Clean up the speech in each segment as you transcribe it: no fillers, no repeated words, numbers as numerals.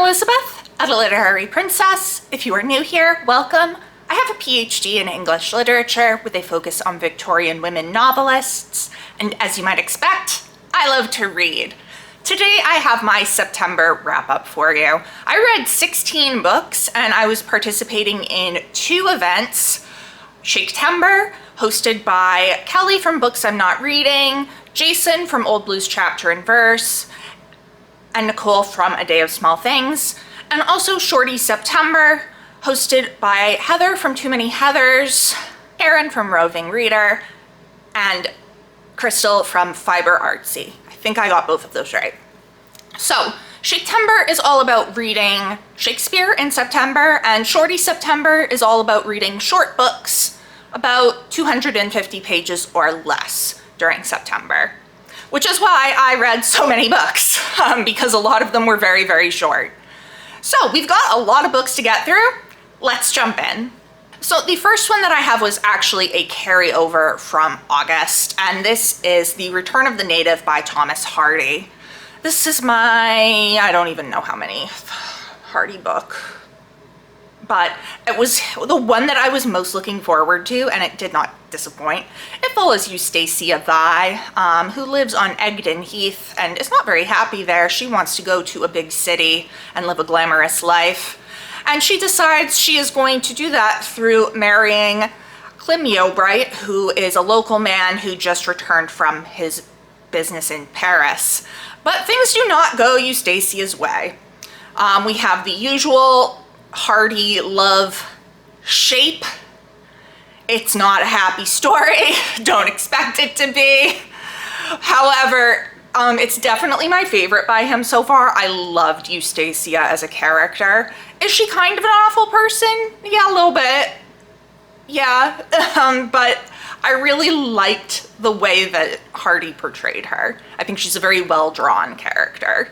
Elizabeth, a literary princess. If you are new here, welcome. I have a PhD in English literature with a focus on Victorian women novelists, and as you might expect, I love to read. Today I have my September wrap-up for you. I read 16 books and I was participating in 2 events. Shaketember, hosted by Kelly from Books I'm Not Reading, Jason from Old Blues Chapter and Verse, and Nicole from A Day of Small Things, and also Shorty September, hosted by Heather from Too Many Heathers, Aaron from Roving Reader, and Crystal from Fiber Artsy. I think I got both of those right. So, Shaketember is all about reading Shakespeare in September, and Shorty September is all about reading short books, about 250 pages or less during September. Which is why I read so many books, because a lot of them were very, very short. So we've got a lot of books to get through. Let's jump in. So the first one that I have was actually a carryover from August, and this is The Return of the Native by Thomas Hardy. This is my, I don't even know how many Hardy book, but it was the one that I was most looking forward to, and it did not disappoint. It follows Eustacia Vi, who lives on Egdon Heath and is not very happy there. She wants to go to a big city and live a glamorous life. And she decides she is going to do that through marrying Cleopatra, who is a local man who just returned from his business in Paris. But things do not go Eustacia's way. We have the usual Hardy love shape. It's not a happy story. Don't expect it to be. However, it's definitely my favorite by him so far. I loved Eustacia as a character. Is she kind of an awful person? Yeah, a little bit. Yeah, but I really liked the way that Hardy portrayed her. I think she's a very well-drawn character.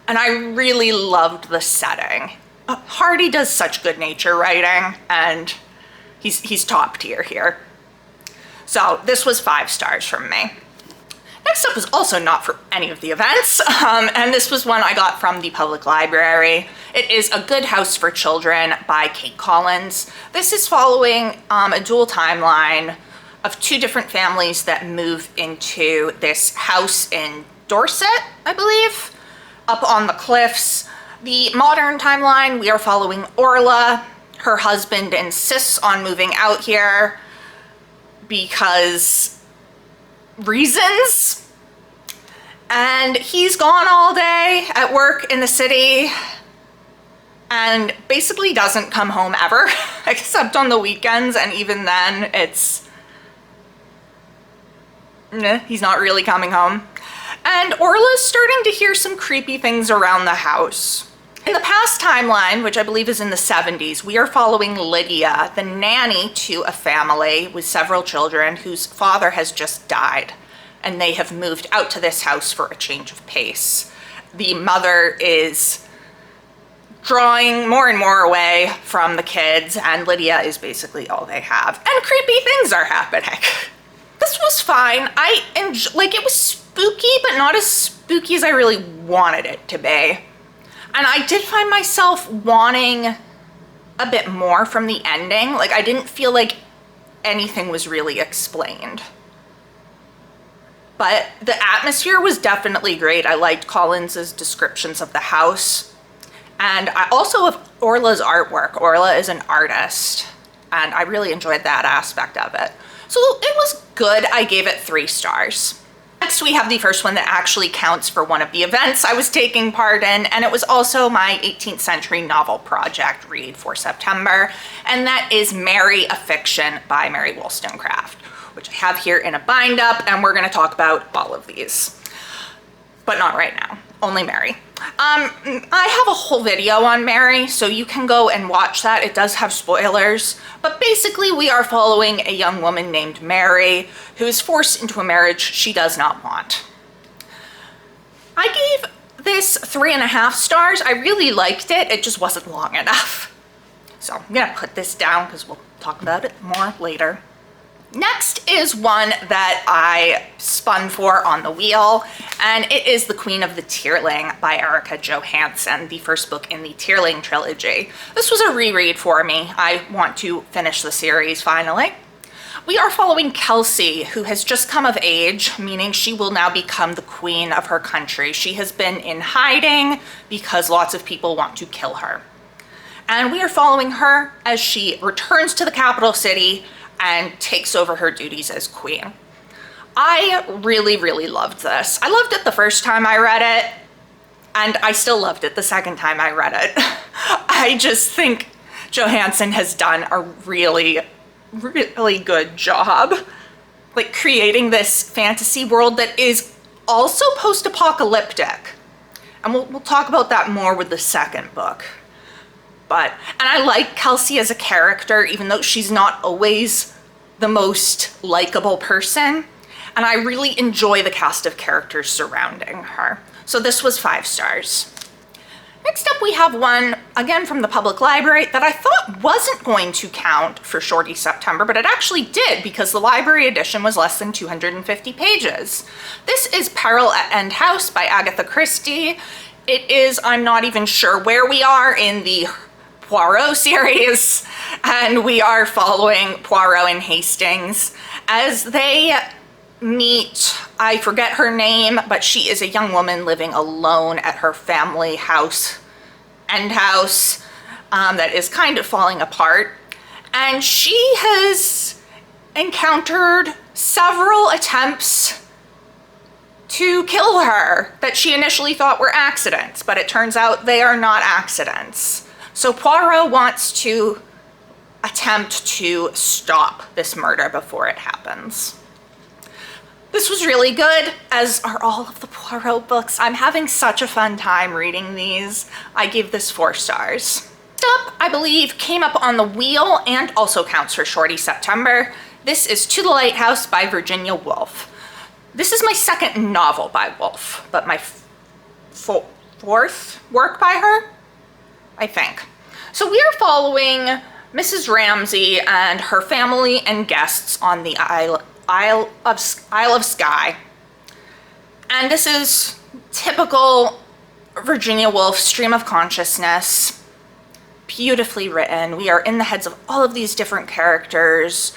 And I really loved the setting. Hardy does such good nature writing, and he's top tier here. So this was 5 stars from me. Next up was also not for any of the events, and this was one I got from the public library. It is A Good House for Children by Kate Collins. This is following a dual timeline of 2 different families that move into this house in Dorset, I believe, up on the cliffs. The modern timeline, we are following Orla. Her husband insists on moving out here because reasons. And he's gone all day at work in the city and basically doesn't come home ever, except on the weekends, and even then it's, he's not really coming home. And Orla's starting to hear some creepy things around the house. In the past timeline, which I believe is in the 70s, we are following Lydia, the nanny to a family with several children whose father has just died, and they have moved out to this house for a change of pace. The mother is drawing more and more away from the kids, and Lydia is basically all they have. And creepy things are happening. This was fine. It was spooky, but not as spooky as I really wanted it to be. And I did find myself wanting a bit more from the ending. Like, I didn't feel like anything was really explained. But the atmosphere was definitely great. I liked Collins's descriptions of the house. And I also love Orla's artwork. Orla is an artist, and I really enjoyed that aspect of it. So it was good. I gave it 3 stars. Next, we have the first one that actually counts for one of the events I was taking part in, and it was also my 18th century novel project read for September, and that is Mary, a Fiction by Mary Wollstonecraft, which I have here in a bind up, and we're going to talk about all of these, but not right now, only Mary. I have a whole video on Mary, so you can go and watch that. It does have spoilers, but basically we are following a young woman named Mary who is forced into a marriage she does not want. I gave this 3.5 stars. I really liked it. It just wasn't long enough. So I'm gonna put this down because we'll talk about it more later. Next is one that I spun for on the wheel, and it is The Queen of the Tearling by Erica Johansson, the first book in the Tearling trilogy. This was a reread for me. I want to finish the series finally. We are following Kelsey, who has just come of age, meaning she will now become the queen of her country. She has been in hiding because lots of people want to kill her. And we are following her as she returns to the capital city and takes over her duties as queen. I really, really loved this. I loved it the first time I read it, and I still loved it the second time I read it. I just think Johansson has done a really, really good job, like creating this fantasy world that is also post-apocalyptic. And we'll talk about that more with the second book. And I like Kelsey as a character, even though she's not always the most likable person. And I really enjoy the cast of characters surrounding her. So this was 5 stars. Next up, we have one, again from the public library, that I thought wasn't going to count for Shorty September, but it actually did because the library edition was less than 250 pages. This is Peril at End House by Agatha Christie. It is, I'm not even sure where we are in the Poirot series, and we are following Poirot and Hastings as they meet, I forget her name, but she is a young woman living alone at her family house, End House, that is kind of falling apart. And she has encountered several attempts to kill her that she initially thought were accidents, but it turns out they are not accidents. So Poirot wants to attempt to stop this murder before it happens. This was really good, as are all of the Poirot books. I'm having such a fun time reading these. I give this 4 stars. Next up, I believe, came up on the wheel and also counts for Shorty September. This is To the Lighthouse by Virginia Woolf. This is my second novel by Woolf, but my fourth work by her, I think. So we are following Mrs. Ramsay and her family and guests on the Isle of Skye. And this is typical Virginia Woolf stream of consciousness, beautifully written. We are in the heads of all of these different characters,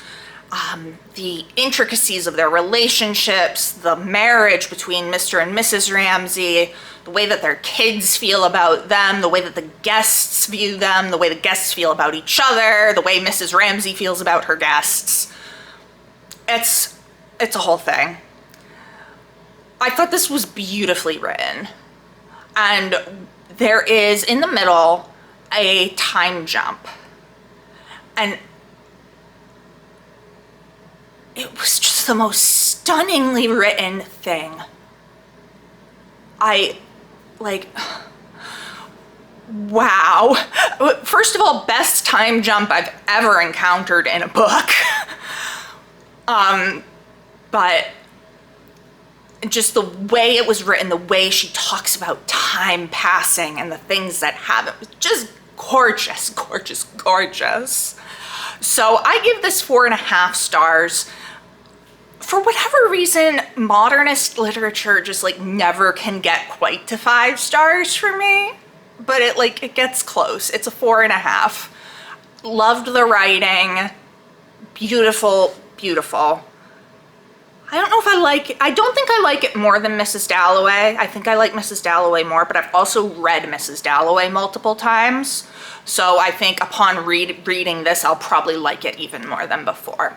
the intricacies of their relationships, the marriage between Mr. and Mrs. Ramsay, the way that their kids feel about them, the way that the guests view them, the way the guests feel about each other, the way Mrs. Ramsay feels about her guests. It's a whole thing. I thought this was beautifully written. And there is, in the middle, a time jump. And it was just the most stunningly written thing. Wow. First of all, best time jump I've ever encountered in a book. But just the way it was written, the way she talks about time passing and the things that happen, just gorgeous, gorgeous, gorgeous. So I give this 4.5 stars. For whatever reason, modernist literature just never can get quite to 5 stars for me, but it gets close. It's a 4.5. Loved the writing. Beautiful, beautiful. I don't know if I like it. I don't think I like it more than Mrs. Dalloway. I think I like Mrs. Dalloway more, but I've also read Mrs. Dalloway multiple times. So I think upon reading this, I'll probably like it even more than before.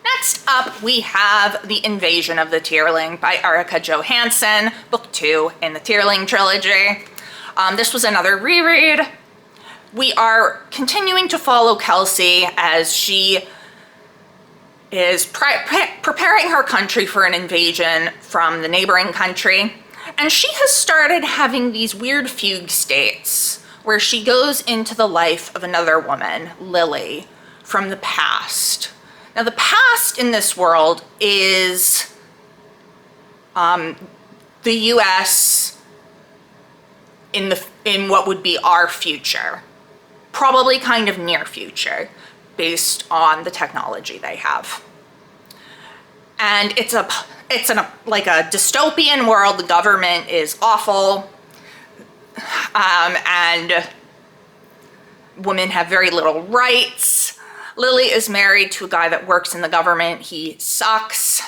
Next up, we have The Invasion of the Tearling by Erica Johansson, book 2 in the Tearling trilogy. This was another reread. We are continuing to follow Kelsey as she is preparing her country for an invasion from the neighboring country. And she has started having these weird fugue states where she goes into the life of another woman, Lily, from the past. Now, the past in this world is the US in what would be our future, probably kind of near future, based on the technology they have. And it's like a dystopian world. The government is awful. And women have very little rights. Lily is married to a guy that works in the government. He sucks.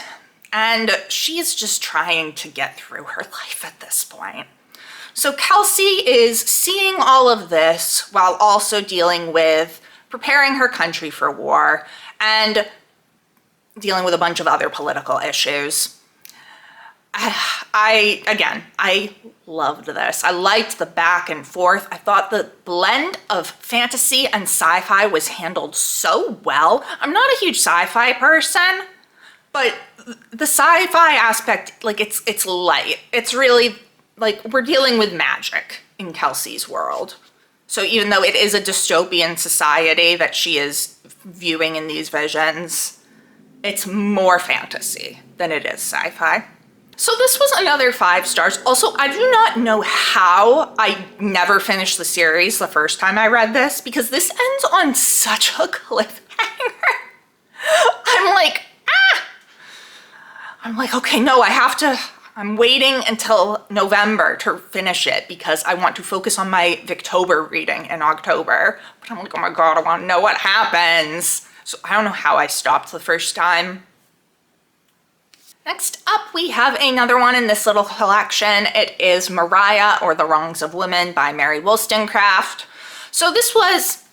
And she's just trying to get through her life at this point. So Kelsey is seeing all of this while also dealing with preparing her country for war and dealing with a bunch of other political issues. I loved this. I liked the back and forth. I thought the blend of fantasy and sci-fi was handled so well. I'm not a huge sci-fi person, but the sci-fi aspect, like it's light. It's really like we're dealing with magic in Kelsey's world. So even though it is a dystopian society that she is viewing in these visions, it's more fantasy than it is sci-fi. So this was another 5 stars. Also, I do not know how I never finished the series the first time I read this, because this ends on such a cliffhanger. I'm like, okay, no, I'm waiting until November to finish it because I want to focus on my Victober reading in October. But I'm like, oh my God, I want to know what happens. So I don't know how I stopped the first time. Next up, we have another one in this little collection. It is Maria, or The Wrongs of Women by Mary Wollstonecraft. So this was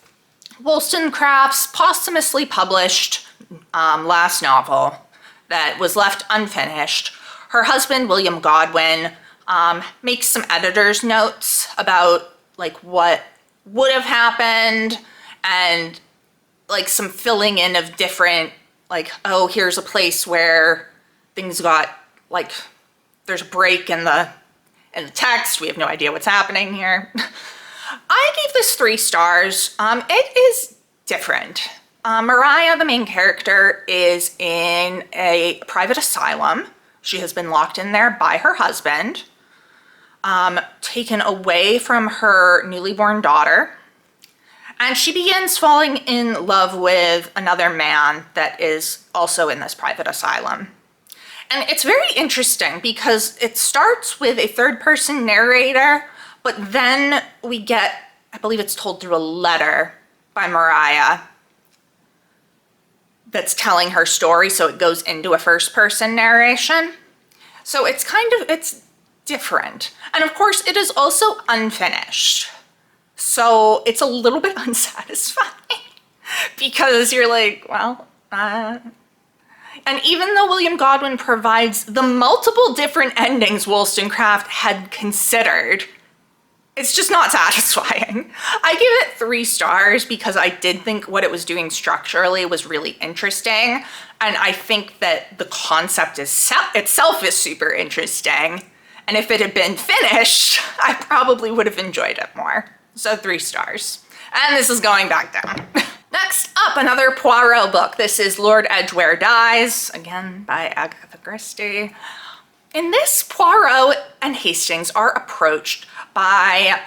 Wollstonecraft's posthumously published last novel that was left unfinished. Her husband, William Godwin, makes some editor's notes about like what would have happened and like some filling in of different, like, oh, here's a place where things got, like, there's a break in the text. We have no idea what's happening here. I gave this 3 stars. It is different. Maria, the main character, is in a private asylum. She has been locked in there by her husband, taken away from her newly born daughter. And she begins falling in love with another man that is also in this private asylum. And it's very interesting because it starts with a third-person narrator, but then we get, I believe it's told through a letter by Maria that's telling her story, so it goes into a first-person narration. So it's different. And of course, it is also unfinished. So it's a little bit unsatisfying because you're like, well, and even though William Godwin provides the multiple different endings Wollstonecraft had considered, it's just not satisfying. I give it 3 stars because I did think what it was doing structurally was really interesting. And I think that the concept itself is super interesting. And if it had been finished, I probably would have enjoyed it more. So 3 stars. And this is going back down. Next up, another Poirot book. This is Lord Edgware Dies, again by Agatha Christie. In this, Poirot and Hastings are approached by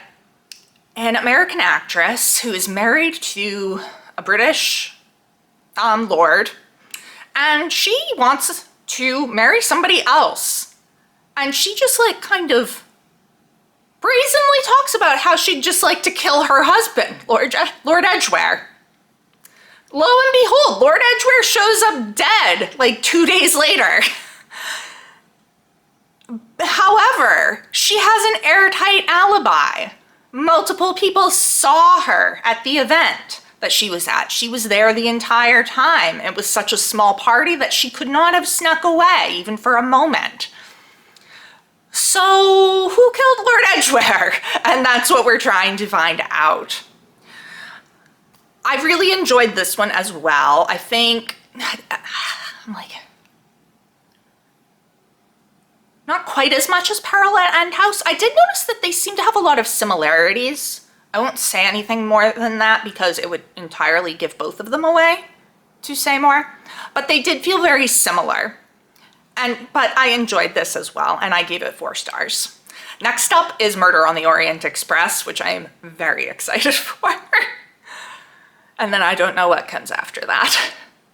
an American actress who is married to a British lord, and she wants to marry somebody else. And she just like kind of brazenly talks about how she'd just like to kill her husband, Lord Edgware. Lo and behold, Lord Edgware shows up dead like 2 days later. However, she has an airtight alibi. Multiple people saw her at the event that she was at. She was there the entire time. It was such a small party that she could not have snuck away, even for a moment. So, who killed Lord Edgware? And that's what we're trying to find out. I really enjoyed this one as well. I think, I'm like, not quite as much as Peril and House. I did notice that they seem to have a lot of similarities. I won't say anything more than that because it would entirely give both of them away to say more. But they did feel very similar. But I enjoyed this as well, and I gave it 4 stars. Next up is Murder on the Orient Express, which I am very excited for. And then I don't know what comes after that.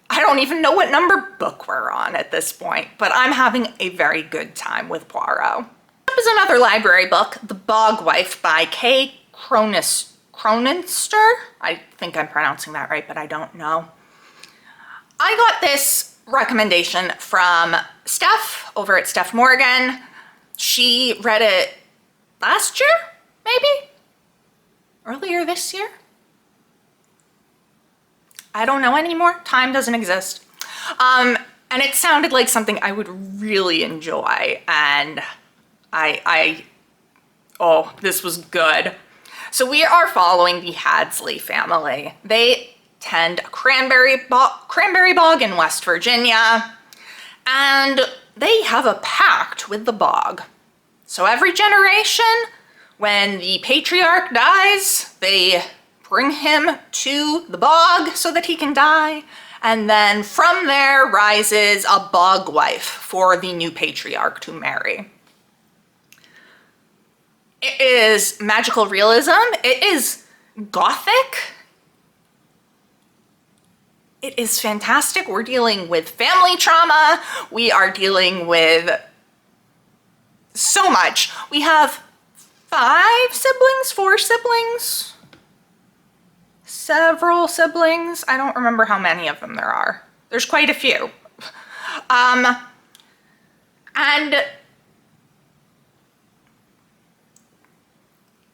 I don't even know what number book we're on at this point, but I'm having a very good time with Poirot. This is another library book, The Bog Wife by K. Cronenster. I think I'm pronouncing that right, but I don't know. I got this recommendation from Steph over at Steph Morgan. She read it last year, maybe? Earlier this year? I don't know anymore. Time doesn't exist. And it sounded like something I would really enjoy, and oh, this was good. So we are following the Hadsley family. They tend a cranberry bog in West Virginia, and they have a pact with the bog. So every generation, when the patriarch dies, they bring him to the bog so that he can die, and then from there rises a bog wife for the new patriarch to marry. It is magical realism. It is gothic. It is fantastic. We're dealing with family trauma. We are dealing with so much. We have 5 siblings, 4 siblings, several siblings. I don't remember how many of them there are. There's quite a few. And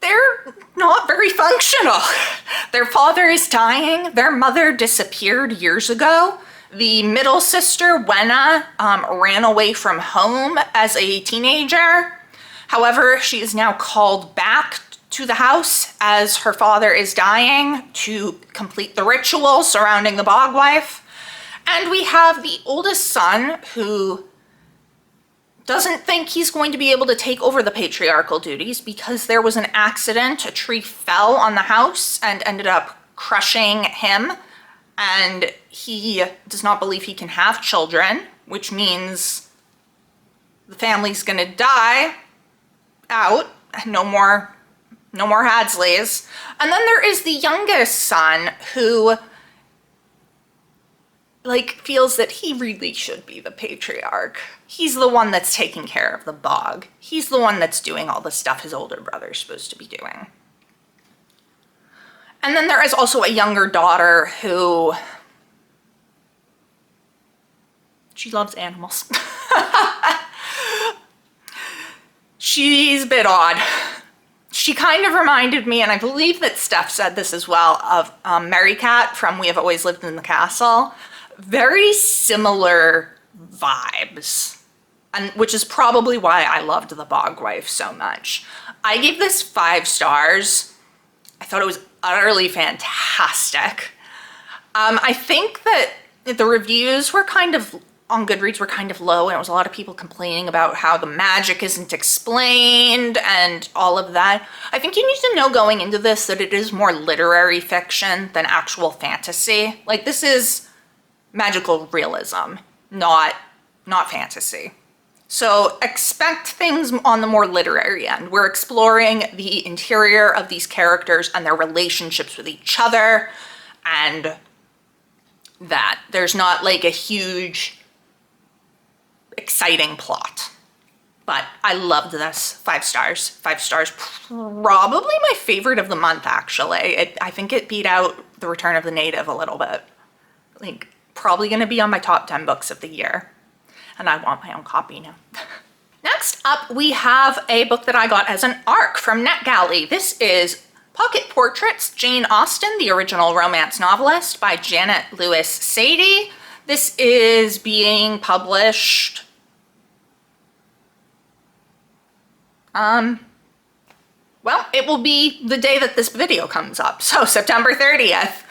they're not very functional. Their father is dying. Their mother disappeared years ago. The middle sister, Wenna, ran away from home as a teenager. However, she is now called back to the house as her father is dying to complete the ritual surrounding the bog wife. And we have the oldest son who doesn't think he's going to be able to take over the patriarchal duties because there was an accident. A tree fell on the house and ended up crushing him. And he does not believe he can have children, which means the family's gonna die out. No more Hadsleys. And then there is the youngest son who feels that he really should be the patriarch. He's the one that's taking care of the bog. He's the one that's doing all the stuff his older brother's supposed to be doing. And then there is also a younger daughter who, she loves animals. She's a bit odd. She kind of reminded me, and I believe that Steph said this as well, of Mary Cat from We Have Always Lived in the Castle. Very similar vibes, and which is probably why I loved The Bog Wife so much. I gave this 5 stars. I thought it was utterly fantastic. I think that the reviews were on Goodreads were kind of low, and it was a lot of people complaining about how the magic isn't explained and all of that. I think you need to know going into this that it is more literary fiction than actual fantasy. This is magical realism, not fantasy. So expect things on the more literary end. We're exploring the interior of these characters and their relationships with each other, and that there's not a huge exciting plot. But I loved this. 5 stars. 5 stars. Probably my favorite of the month, actually. I think it beat out The Return of the Native a little bit. Probably going to be on my top 10 books of the year. And I want my own copy now. Next up, we have a book that I got as an ARC from NetGalley. This is Pocket Portraits, Jane Austen, the original romance novelist by Janet Lewis Sadie. This is being published well, it will be the day that this video comes up. So September 30th,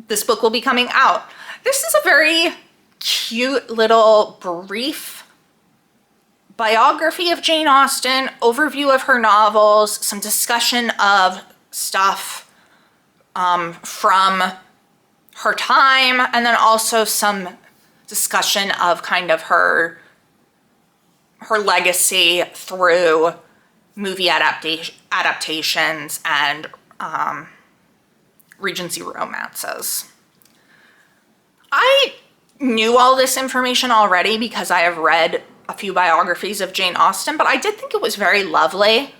this book will be coming out. This is a very cute little brief biography of Jane Austen, overview of her novels, some discussion of stuff from her time, and then also some discussion of kind of her legacy through movie adaptations and Regency romances. I knew all this information already because I have read a few biographies of Jane Austen, but I did think it was very lovely.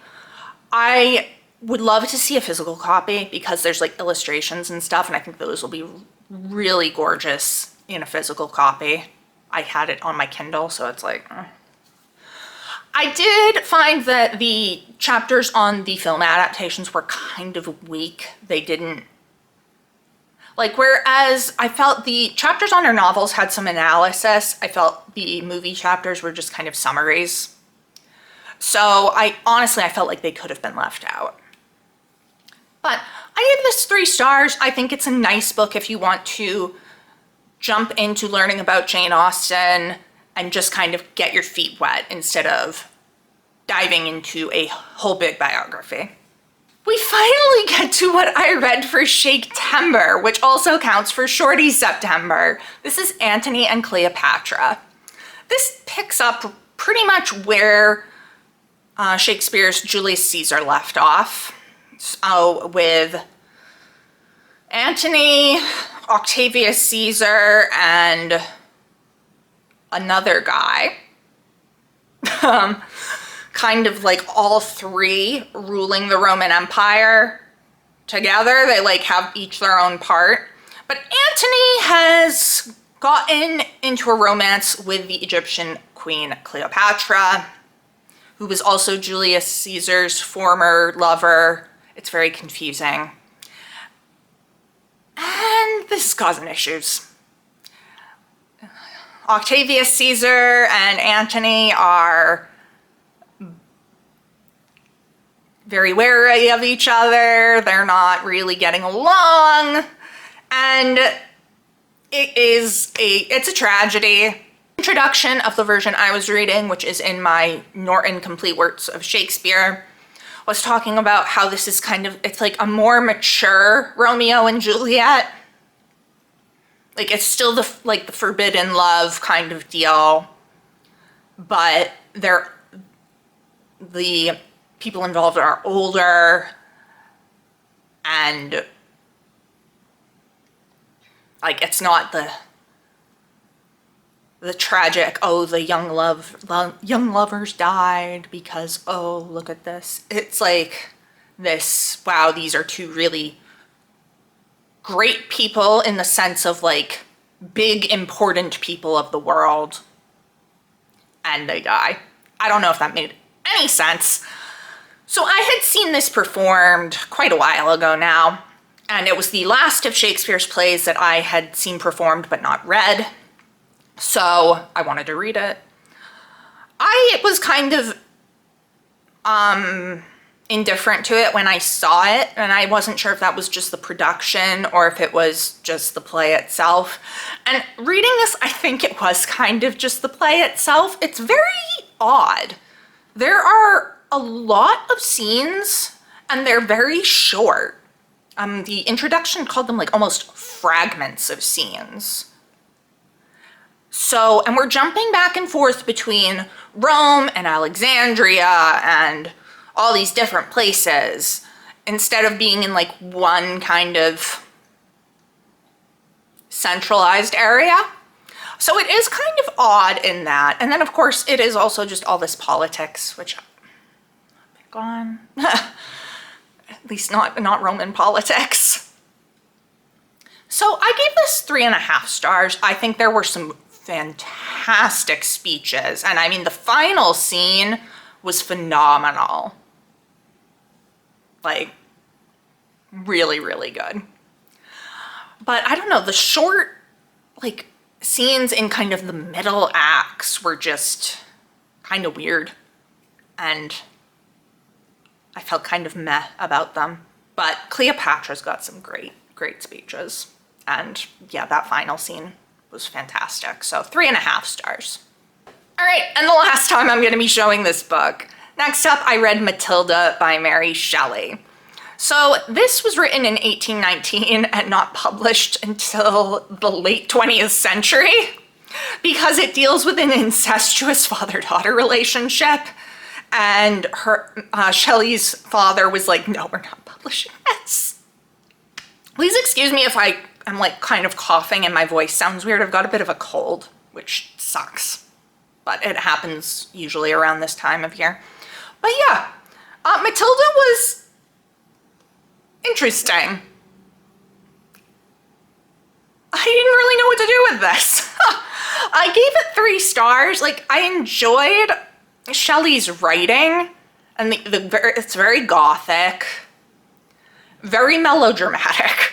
I would love to see a physical copy because there's like illustrations and stuff, and I think those will be really gorgeous in a physical copy. I had it on my Kindle, so it's like... I did find that the chapters on the film adaptations were kind of weak. They didn't... Like, whereas I felt the chapters on her novels had some analysis, I felt the movie chapters were just kind of summaries. So honestly, I felt like they could have been left out. But I gave this 3 stars. I think it's a nice book if you want to jump into learning about Jane Austen and just kind of get your feet wet instead of diving into a whole big biography. We finally get to what I read for Shaketember, which also counts for Shorty September. This is Antony and Cleopatra. This picks up pretty much where Shakespeare's Julius Caesar left off. So with Antony, Octavius Caesar, and another guy, kind of like all 3 ruling the Roman Empire together. They like have each their own part. But Antony has gotten into a romance with the Egyptian queen Cleopatra, who was also Julius Caesar's former lover. It's very confusing. And this is causing issues. Octavius Caesar and Antony are very wary of each other. They're not really getting along. And it's a tragedy. Introduction of the version I was reading, which is in my Norton Complete Works of Shakespeare, was talking about how this is kind of, it's like a more mature Romeo and Juliet. Like, it's still the forbidden love kind of deal, but the people involved are older, and like, it's not the tragic, oh, the young lovers died because, oh, look at this. It's like this, wow, these are 2 really great people in the sense of like big, important people of the world, and they die. I don't know if that made any sense. So I had seen this performed quite a while ago now, and it was the last of Shakespeare's plays that I had seen performed but not read. So I wanted to read it. I was kind of indifferent to it when I saw it, and I wasn't sure if that was just the production or if it was just the play itself. And reading this, I think it was kind of just the play itself. It's very odd. There are a lot of scenes, and they're very short. The introduction called them like almost fragments of scenes. So, and we're jumping back and forth between Rome and Alexandria and all these different places instead of being in like one kind of centralized area. So it is kind of odd in that. And then of course it is also just all this politics, which I'm big on. At least not Roman politics. So I gave this 3.5 stars. I think there were some fantastic speeches. And I mean, the final scene was phenomenal. Like, really, really good. But I don't know, the short, like, scenes in kind of the middle acts were just kind of weird. And I felt kind of meh about them. But Cleopatra's got some great, great speeches. And yeah, that final scene was fantastic. So 3.5 stars. All right, and the last time I'm gonna be showing this book. Next up, I read Matilda by Mary Shelley. So this was written in 1819 and not published until the late 20th century because it deals with an incestuous father-daughter relationship. And Shelley's father was like, no, we're not publishing this. Please excuse me if I I'm like kind of coughing and my voice sounds weird. I've got a bit of a cold, which sucks, but it happens usually around this time of year. But yeah, Matilda was interesting. I didn't really know what to do with this. I gave it 3 stars. Like, I enjoyed Shelley's writing, and it's very gothic, very melodramatic.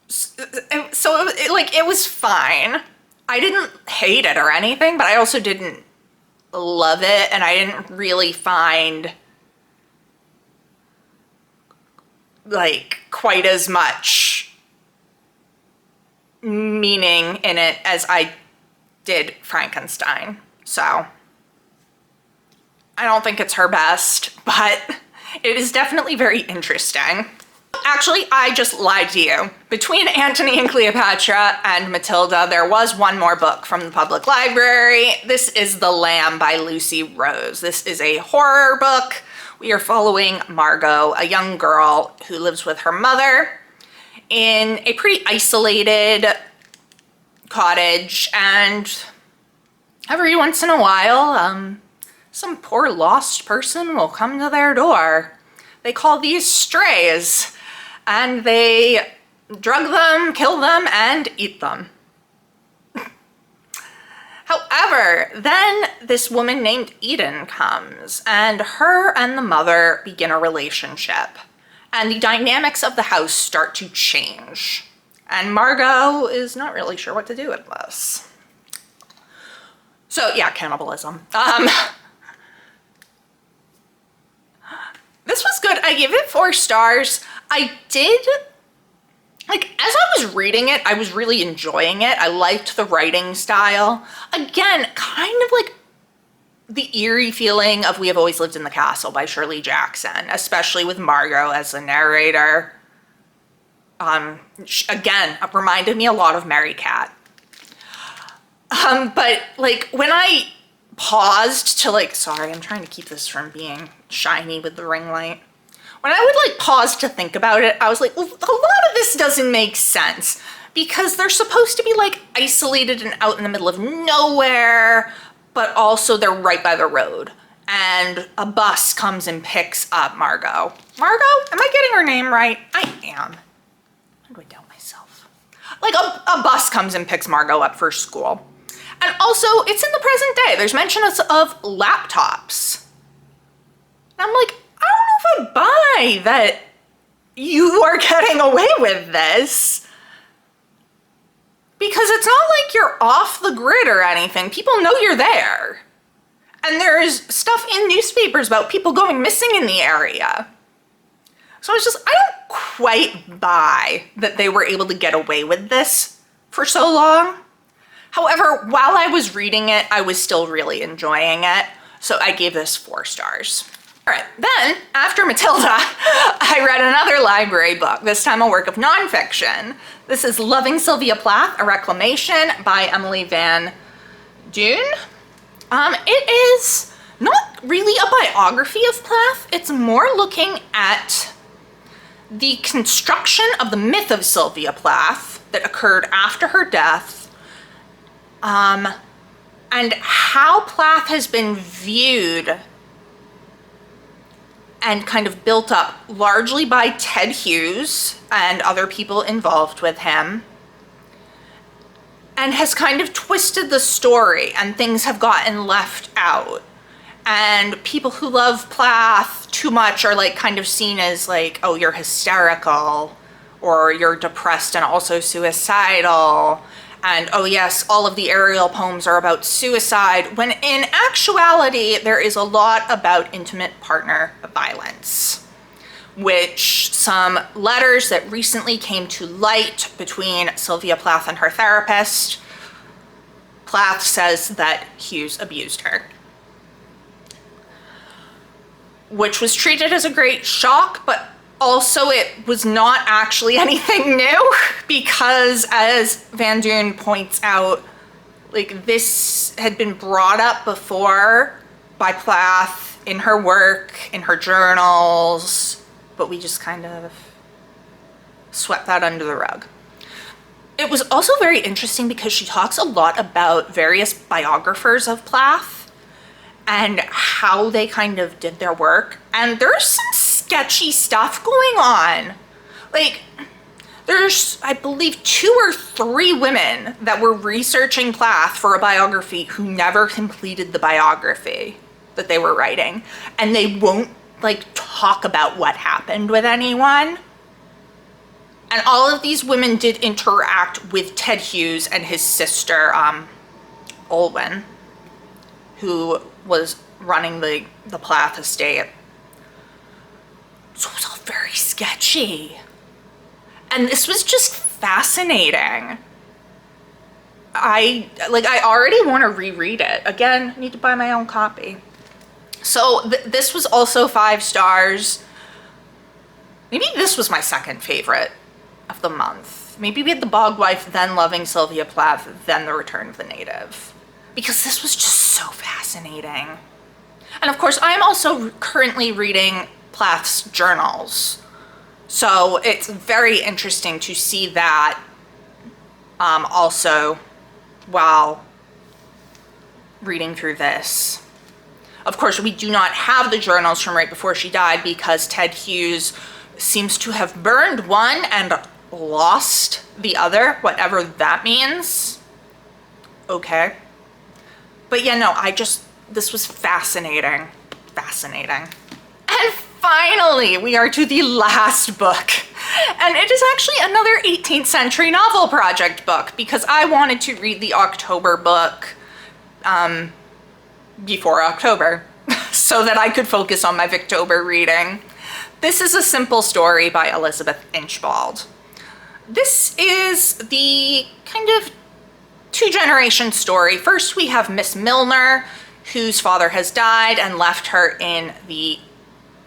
So it was fine. I didn't hate it or anything, but I also didn't love it, and I didn't really find like quite as much meaning in it as I did Frankenstein. So I don't think it's her best, but it is definitely very interesting. Actually, I just lied to you. Between Antony and Cleopatra and Matilda, there was one more book from the public library. This is The Lamb by Lucy Rose. This is a horror book. We are following Margot, a young girl who lives with her mother in a pretty isolated cottage, and every once in a while, some poor lost person will come to their door. They call these strays, and they drug them, kill them, and eat them. However, then this woman named Eden comes, and her and the mother begin a relationship, and the dynamics of the house start to change. And Margot is not really sure what to do with this. So yeah, cannibalism. This was good. I gave it 4 stars. I did, like, as I was reading it, I was really enjoying it. I liked the writing style. Again, kind of like the eerie feeling of We Have Always Lived in the Castle by Shirley Jackson, especially with Margot as the narrator. Again, it reminded me a lot of Mary Cat. But like when I paused to like, sorry, I'm trying to keep this from being shiny with the ring light. When I would like pause to think about it, I was like, well, a lot of this doesn't make sense because they're supposed to be like isolated and out in the middle of nowhere, but also they're right by the road. And a bus comes and picks up Margot. Margot? Am I getting her name right? I am. How do I doubt myself? Like a bus comes and picks Margot up for school. And also, it's in the present day. There's mention of laptops. And I'm like, I don't know if I buy that you are getting away with this. Because it's not like you're off the grid or anything. People know you're there. And there's stuff in newspapers about people going missing in the area. So I don't quite buy that they were able to get away with this for so long. However, while I was reading it, I was still really enjoying it. So I gave this 4 stars. All right, then after Matilda, I read another library book, this time a work of nonfiction. This is Loving Sylvia Plath, a Reclamation by Emily Van Dune. It is not really a biography of Plath. It's more looking at the construction of the myth of Sylvia Plath that occurred after her death, and how Plath has been viewed and kind of built up largely by Ted Hughes and other people involved with him, and has kind of twisted the story, and things have gotten left out. And people who love Plath too much are like kind of seen as like, oh, you're hysterical, or you're depressed and also suicidal. And oh yes, all of the Ariel poems are about suicide, when in actuality, there is a lot about intimate partner violence, which some letters that recently came to light between Sylvia Plath and her therapist, Plath says that Hughes abused her, which was treated as a great shock, but also it was not actually anything new, because as Van Dune points out, like this had been brought up before by Plath in her work, in her journals, but we just kind of swept that under the rug. It was also very interesting because she talks a lot about various biographers of Plath and how they kind of did their work. And there's some sketchy stuff going on. Like, there's, I believe, 2 or 3 women that were researching Plath for a biography who never completed the biography that they were writing. And they won't, like, talk about what happened with anyone. And all of these women did interact with Ted Hughes and his sister, Olwen, who was running the Plath estate. So it was all very sketchy. And this was just fascinating. I already want to reread it. Again, I need to buy my own copy. So this was also 5 stars. Maybe this was my second favorite of the month. Maybe we had the Bog Wife, then Loving Sylvia Plath, then The Return of the Native. Because this was just so fascinating. And of course, I'm also currently reading Plath's journals. So it's very interesting to see that also while reading through this. Of course, we do not have the journals from right before she died because Ted Hughes seems to have burned one and lost the other, whatever that means. Okay. But yeah, no, this was fascinating. Fascinating. And finally, we are to the last book. And it is actually another 18th century novel project book because I wanted to read the October book before October so that I could focus on my Victober reading. This is A Simple Story by Elizabeth Inchbald. This is the kind of 2-generation story. First, we have Miss Milner, whose father has died and left her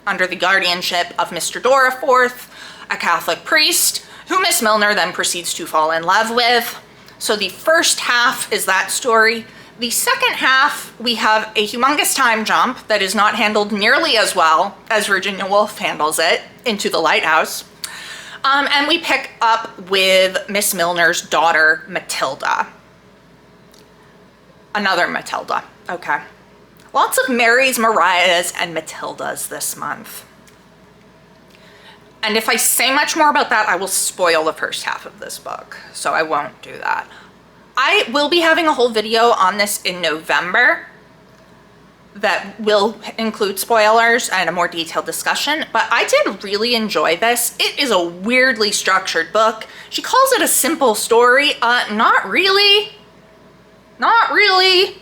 under the guardianship of Mr. Dorriforth, a Catholic priest, who Miss Milner then proceeds to fall in love with. So the first half is that story. The second half, we have a humongous time jump that is not handled nearly as well as Virginia Woolf handles it into the Lighthouse. And we pick up with Miss Milner's daughter, Matilda. Another Matilda, okay. Lots of Marys, Mariahs, and Matildas this month. And if I say much more about that, I will spoil the first half of this book, so I won't do that. I will be having a whole video on this in November that will include spoilers and a more detailed discussion, but I did really enjoy this. It is a weirdly structured book. She calls it a simple story. Not really. Not really.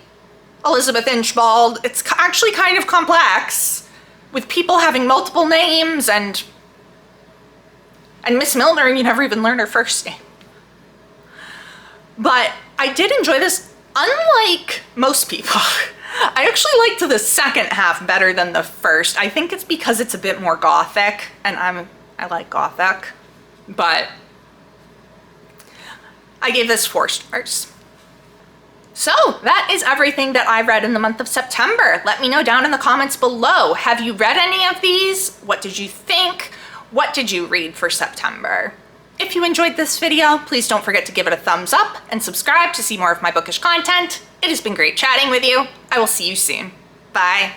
Elizabeth Inchbald. It's actually kind of complex with people having multiple names and Miss Milner, and you never even learn her first name. But I did enjoy this, unlike most people. I actually liked the second half better than the first. I think it's because it's a bit more gothic, and I like gothic, but I gave this 4 stars. So that is everything that I read in the month of September. Let me know down in the comments below. Have you read any of these? What did you think? What did you read for September? If you enjoyed this video, please don't forget to give it a thumbs up and subscribe to see more of my bookish content. It has been great chatting with you. I will see you soon. Bye.